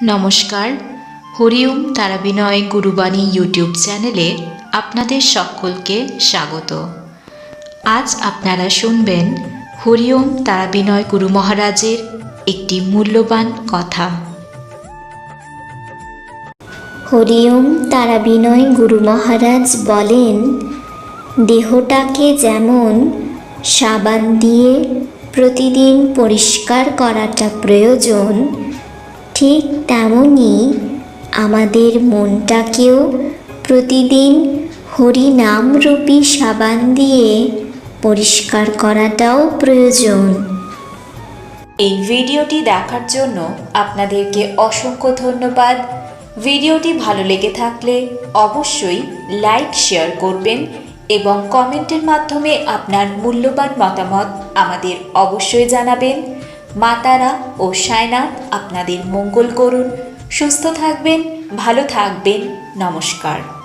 নমস্কার। হরিওম তারাবিনয় গুরুবাণী ইউটিউব চ্যানেলে আপনাদের সকলকে স্বাগত। আজ আপনারা শুনবেন হরিওম তারাবিনয় গুরু মহারাজের একটি মূল্যবান কথা। হরিওম তারাবিনয় গুরু মহারাজ বলেন, দেহটাকে যেমন সাবান দিয়ে প্রতিদিন পরিষ্কার করাটা প্রয়োজন, ঠিক তেমনই আমাদের মনটাকেও প্রতিদিন হরিনামরূপী সাবান দিয়ে পরিষ্কার করাটাও প্রয়োজন। এই ভিডিওটি দেখার জন্য আপনাদেরকে অসংখ্য ধন্যবাদ। ভিডিওটি ভালো লেগে থাকলে অবশ্যই লাইক শেয়ার করবেন এবং কমেন্টের মাধ্যমে আপনার মূল্যবান মতামত আমাদের অবশ্যই জানাবেন। মা তারা ও সাইনাথ আপনাদের মঙ্গল করুন। সুস্থ থাকবেন, ভালো থাকবেন। নমস্কার।